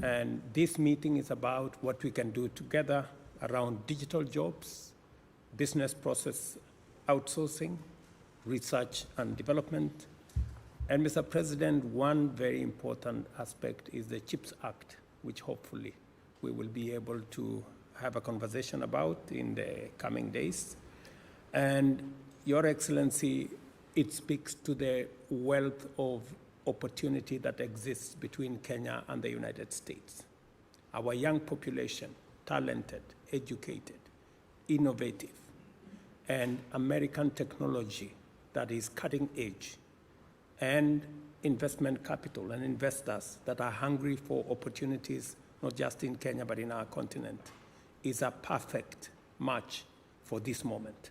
And this meeting is about what we can do together around digital jobs, business process outsourcing, research and development. And Mr. President, one very important aspect is the CHIPS Act, which hopefully we will be able to have a conversation about in the coming days. And Your Excellency, it speaks to the wealth of opportunity that exists between Kenya and the United States. Our young population, talented, educated, innovative, and American technology that is cutting edge, and investment capital and investors that are hungry for opportunities, not just in Kenya, but in our continent, is a perfect match for this moment.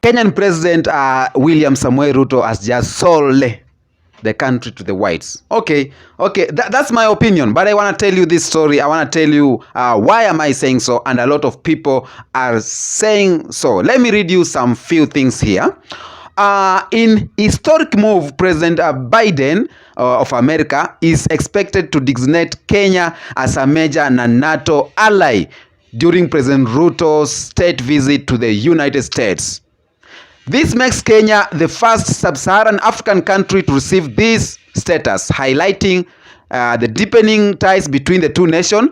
Kenyan President William Samoei Ruto has just sold the country to the whites. Okay, that's my opinion, but I want to tell you this story. I want to tell you why am I saying so, and a lot of people are saying so. Let me read you some few things here. In historic move, President Biden of America is expected to designate Kenya as a major NATO ally during President Ruto's state visit to the United States. This makes Kenya the first sub-Saharan African country to receive this status, highlighting the deepening ties between the two nations.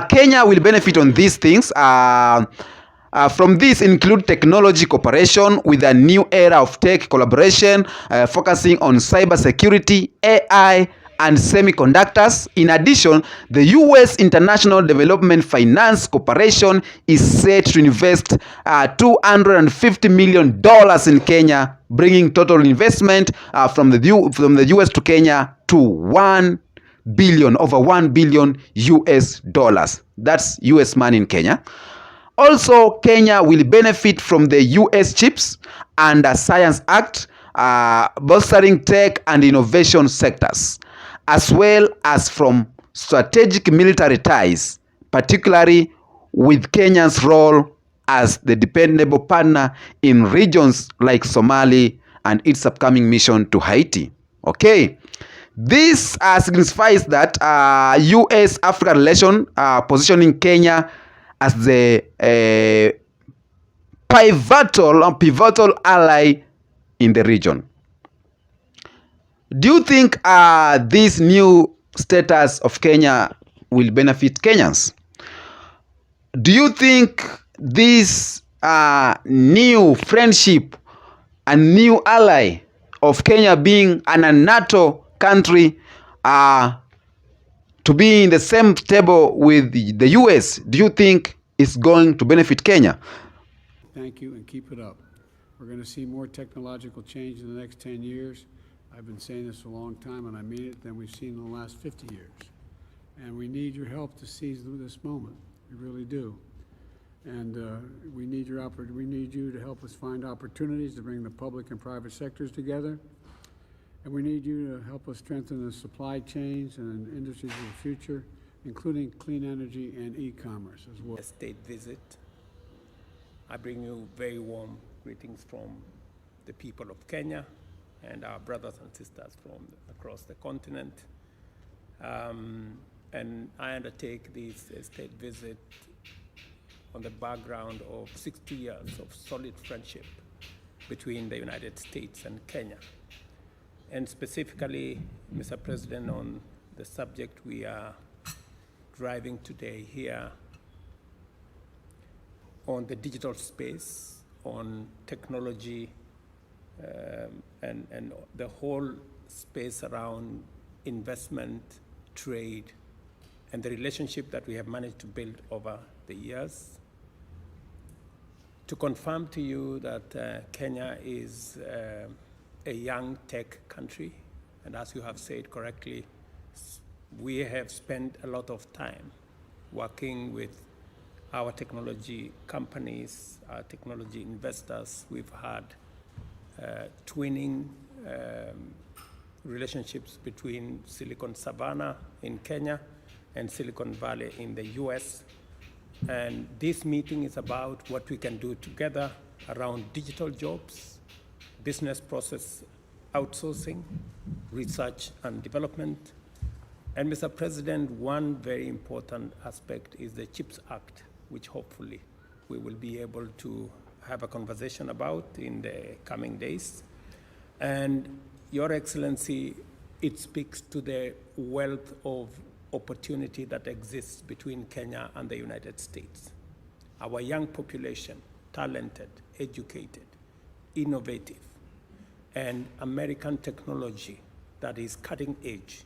Kenya will benefit on these things. From this include technology cooperation with a new era of tech collaboration, focusing on cybersecurity, AI, and semiconductors. In addition, the U.S. International Development Finance Corporation is set to invest $250 million in Kenya, bringing total investment from the U.S. to Kenya to over $1 billion US dollars. That's U.S. money in Kenya. Also, Kenya will benefit from the U.S. CHIPS and Science Act, bolstering tech and innovation sectors, as well as from strategic military ties, particularly with Kenya's role as the dependable partner in regions like Somalia and its upcoming mission to Haiti. Okay. This signifies that U.S.-Africa relation positioning Kenya as the pivotal ally in the region. Do you think this new status of Kenya will benefit Kenyans? Do you think this new friendship and new ally of Kenya being a NATO country to be in the same table with the US, do you think it's going to benefit Kenya? Thank you, and keep it up. We're going to see more technological change in the next 10 years. I've been saying this a long time, and I mean it, than we've seen in the last 50 years. And we need your help to seize this moment. We really do. And we need you to help us find opportunities to bring the public and private sectors together. And we need you to help us strengthen the supply chains and industries of the future, including clean energy and e-commerce as well. A state visit. I bring you very warm greetings from the people of Kenya and our brothers and sisters from across the continent. And I undertake this state visit on the background of 60 years of solid friendship between the United States and Kenya. And specifically, Mr. President, on the subject we are driving today here on the digital space, on technology, and the whole space around investment, trade, and the relationship that we have managed to build over the years. To confirm to you that Kenya is a young tech country, and as you have said correctly, we have spent a lot of time working with our technology companies, our technology investors. We've had twinning relationships between Silicon Savannah in Kenya and Silicon Valley in the US. And this meeting is about what we can do together around digital jobs, business process outsourcing, research and development, And Mr. President, one very important aspect is the CHIPS Act, which hopefully we will be able to have a conversation about in the coming days. And Your Excellency, it speaks to the wealth of opportunity that exists between Kenya and the United States. Our young population, talented, educated, innovative, and American technology that is cutting edge,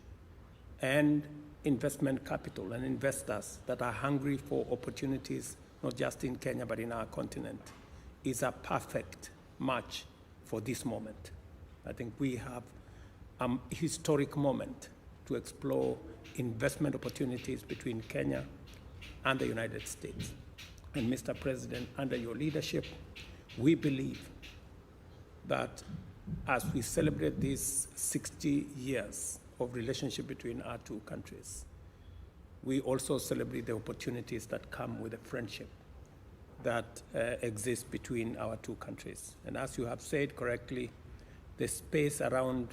and investment capital and investors that are hungry for opportunities, not just in Kenya, but in our continent, is a perfect match for this moment. I think we have a historic moment to explore investment opportunities between Kenya and the United States. And Mr. President, under your leadership, we believe that as we celebrate these 60 years of relationship between our two countries, we also celebrate the opportunities that come with the friendship that exists between our two countries. And as you have said correctly, the space around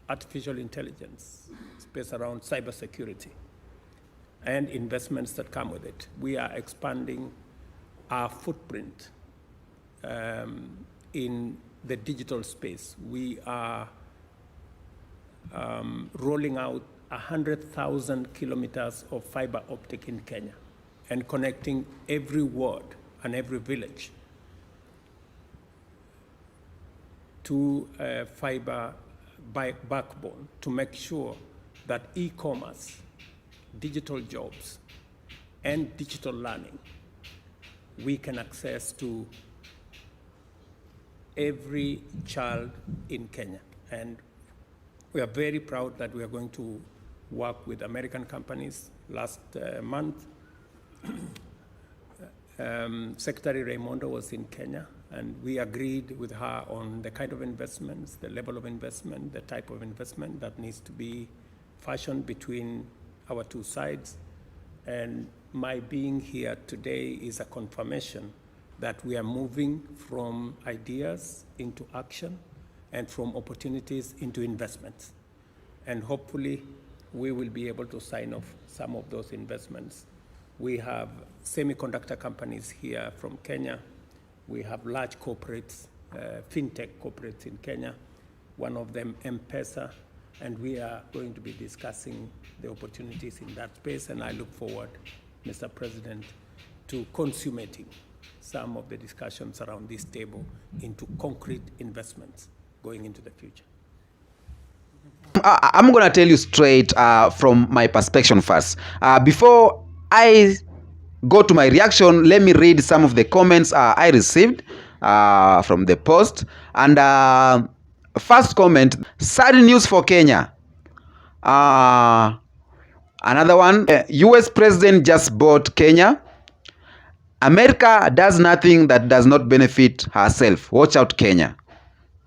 artificial intelligence, space around cybersecurity, and investments that come with it, we are expanding our footprint in the digital space. We are rolling out 100,000 kilometers of fiber optic in Kenya and connecting every ward and every village to a fiber backbone to make sure that e-commerce, digital jobs, and digital learning, we can access to every child in Kenya. And we are very proud that we are going to work with American companies. Last month, Secretary Raimondo was in Kenya, and we agreed with her on the kind of investments, the level of investment, the type of investment that needs to be fashioned between our two sides. And my being here today is a confirmation that we are moving from ideas into action and from opportunities into investments. And hopefully, we will be able to sign off some of those investments. We have semiconductor companies here from Kenya. We have large corporates, fintech corporates in Kenya, one of them M-Pesa, and we are going to be discussing the opportunities in that space, and I look forward, Mr. President, to consummating some of the discussions around this table into concrete investments going into the future. I'm going to tell you straight from my perspective first. Before I go to my reaction, let me read some of the comments I received from the post. And first comment, sad news for Kenya. Another one, US president just bought Kenya. America does nothing that does not benefit herself. Watch out, Kenya.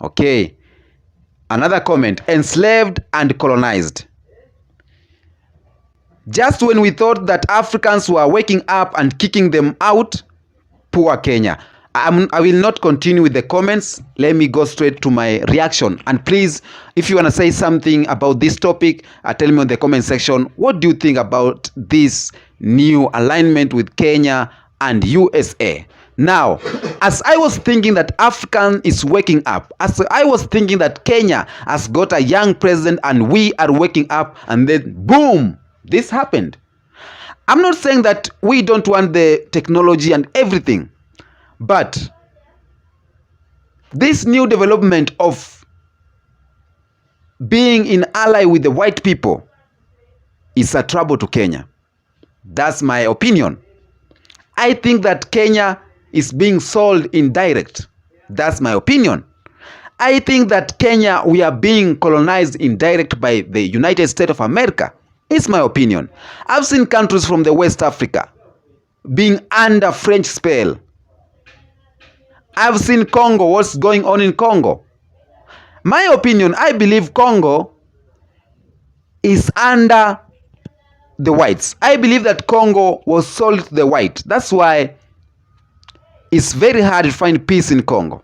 Okay. Another comment, enslaved and colonized. Just when we thought that Africans were waking up and kicking them out, poor Kenya. I will not continue with the comments. Let me go straight to my reaction. And please, if you want to say something about this topic, tell me in the comment section. What do you think about this new alignment with Kenya and USA? Now, as I was thinking that African is waking up, as I was thinking that Kenya has got a young president and we are waking up, and then boom, this happened. I'm not saying that we don't want the technology and everything, but this new development of being in ally with the white people is a trouble to Kenya. That's my opinion. I think that Kenya is being sold indirect. That's my opinion. I think that Kenya, we are being colonized indirect by the United States of America. It's my opinion. I've seen countries from the West Africa being under French spell. I've seen Congo, what's going on in Congo. My opinion, I believe Congo is under the whites. I believe that Congo was sold to the white. That's why it's very hard to find peace in Congo.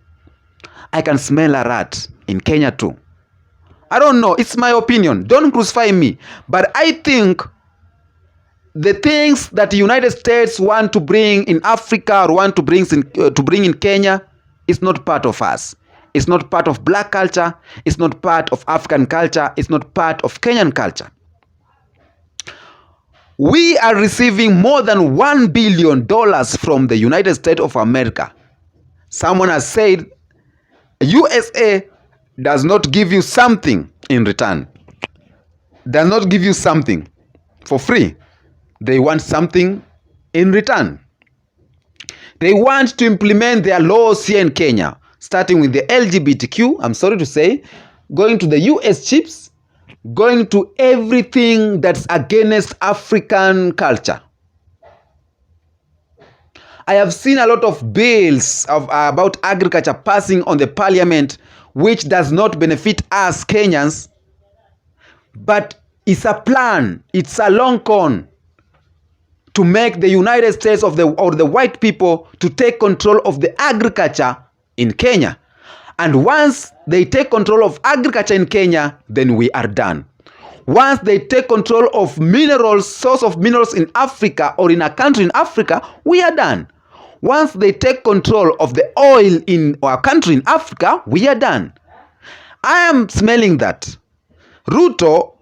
I can smell a rat in Kenya too. I don't know. It's my opinion. Don't crucify me. But I think the things that the United States want to bring in Africa or want to bring in Kenya is not part of us. It's not part of black culture. It's not part of African culture. It's not part of Kenyan culture. We are receiving more than $1 billion from the United States of America. Someone has said USA does not give you something in return. Does not give you something for free. They want something in return. They want to implement their laws here in Kenya, starting with the LGBTQ, I'm sorry to say, going to the US chips, going to everything that's against African culture. I have seen a lot of bills about agriculture passing on the parliament, which does not benefit us Kenyans, but it's a plan, it's a long con to make the United States or the white people to take control of the agriculture in Kenya. And once they take control of agriculture in Kenya, then we are done. Once they take control of minerals, source of minerals in Africa or in a country in Africa, we are done. Once they take control of the oil in our country in Africa, we are done. I am smelling that Ruto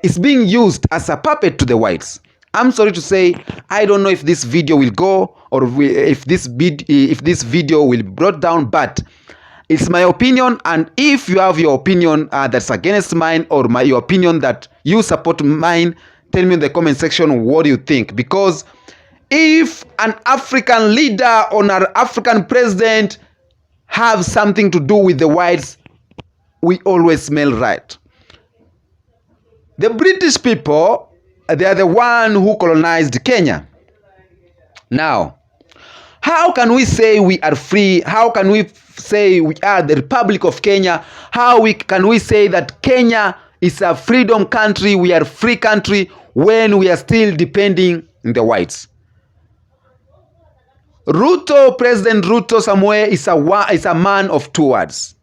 is being used as a puppet to the whites. I'm sorry to say, I don't know if this video will go or if this video will be brought down, but it's my opinion. And if you have your opinion that's against mine, or your opinion that you support mine, tell me in the comment section what do you think. Because if an African leader or an African president have something to do with the whites, we always smell right. The British people, they are the one who colonized Kenya. Now, how can we say we are free? How can we say we are the Republic of Kenya? Can we say that Kenya is a freedom country, we are a free country, when we are still depending on the whites? President Ruto somewhere is a man of two words.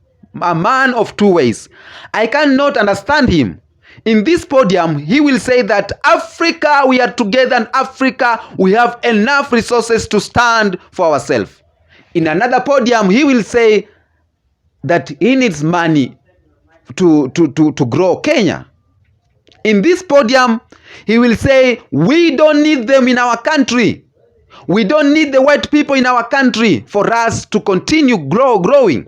A man of two ways. I cannot understand him. In this podium, he will say that Africa, we are together, and Africa, we have enough resources to stand for ourselves. In another podium, he will say that he needs money to grow Kenya. In this podium, he will say, we don't need them in our country. We don't need the white people in our country for us to continue growing.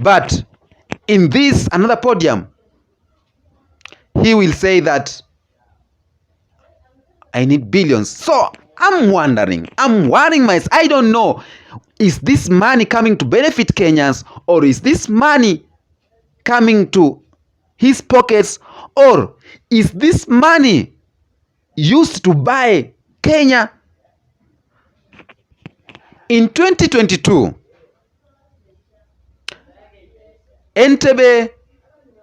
But in this another podium, he will say that I need billions. So I'm worrying myself. I don't know. Is this money coming to benefit Kenyans, or is this money coming to his pockets, or is this money used to buy Kenya? In 2022, Entebbe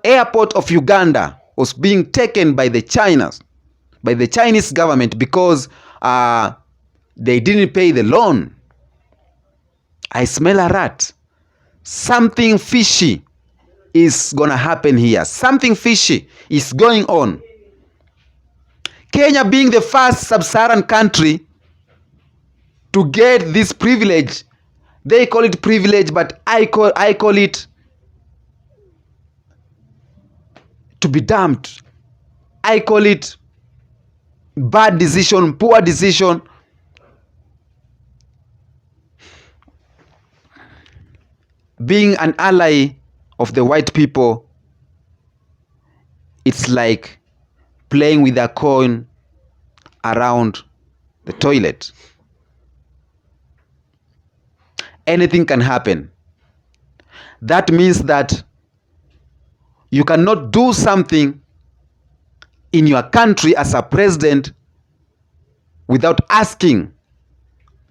airport of Uganda was being taken by the Chinese government because they didn't pay the loan. I smell a rat. Something fishy is gonna happen here. Something fishy is going on. Kenya being the first sub-Saharan country to get this privilege, they call it privilege, but I call it to be dumped. I call it bad decision, poor decision. Being an ally of the white people, it's like playing with a coin around the toilet. Anything can happen. That means that you cannot do something in your country as a president without asking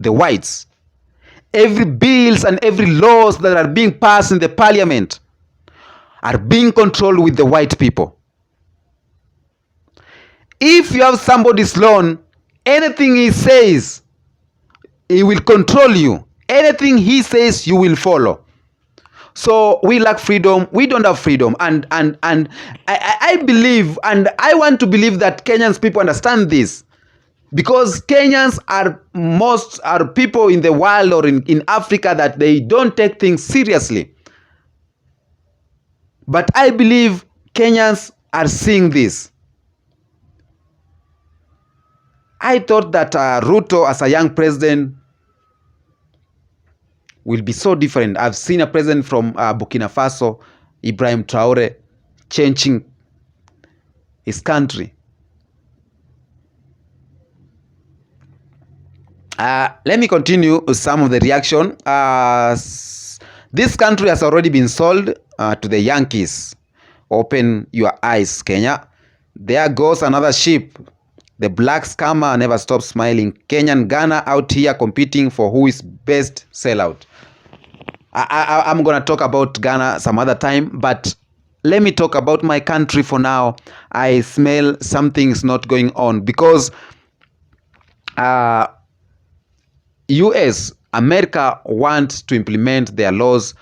the whites. Every bills and every laws that are being passed in the parliament are being controlled with the white people. If you have somebody's loan, anything he says, he will control you. Anything he says, you will follow. So we lack freedom. We don't have freedom. And I believe, and I want to believe that Kenyans people understand this. Because Kenyans are people in the world or in Africa that they don't take things seriously. But I believe Kenyans are seeing this. I thought that Ruto as a young president will be so different. I've seen a president from Burkina Faso, Ibrahim Traore, changing his country. Let me continue with some of the reaction. This country has already been sold to the Yankees. Open your eyes, Kenya. There goes another ship. The black scammer never stops smiling. Kenyan Ghana out here competing for who is best sellout. I'm going to talk about Ghana some other time, but let me talk about my country for now. I smell something's not going on because US, America wants to implement their laws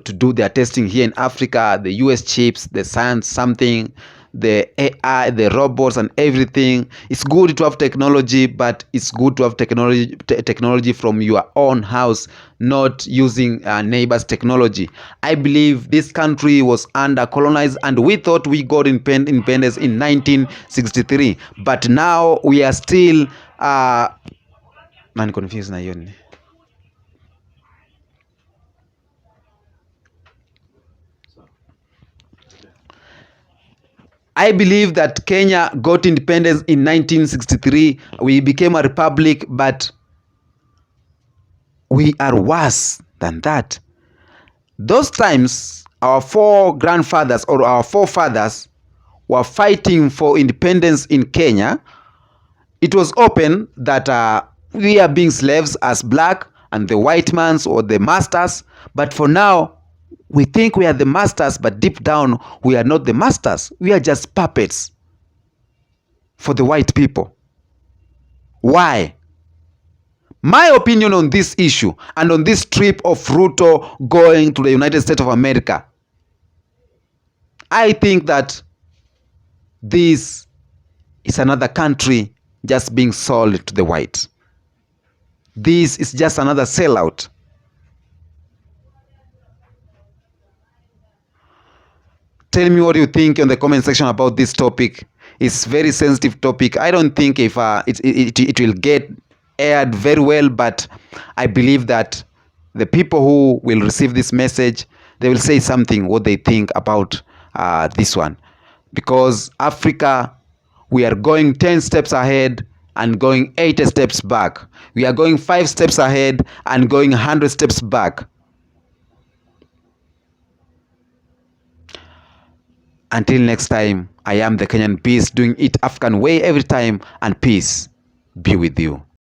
to do their testing here in Africa. The US chips, the science, something, the AI, the robots and everything. It's good to have technology, but it's good to have technology from your own house, not using neighbors' technology. I believe this country was under colonized and we thought we got independence in 1963. But now we are still man confused na yun. I believe that Kenya got independence in 1963. We became a republic, but we are worse than that. Those times, our grandfathers or our forefathers were fighting for independence in Kenya. It was open that we are being slaves as black and the white mans or the masters. But for now, we think we are the masters, but deep down, we are not the masters. We are just puppets for the white people. Why? My opinion on this issue and on this trip of Ruto going to the United States of America, I think that this is another country just being sold to the whites. This is just another sellout. Tell me what you think in the comment section about this topic. It's very sensitive topic. I don't think if it will get aired very well, but I believe that the people who will receive this message, they will say something what they think about this one. Because Africa, we are going 10 steps ahead and going 80 steps back. We are going 5 steps ahead and going 100 steps back. Until next time, I am the Kenyan Peace, doing it African way every time, and peace be with you.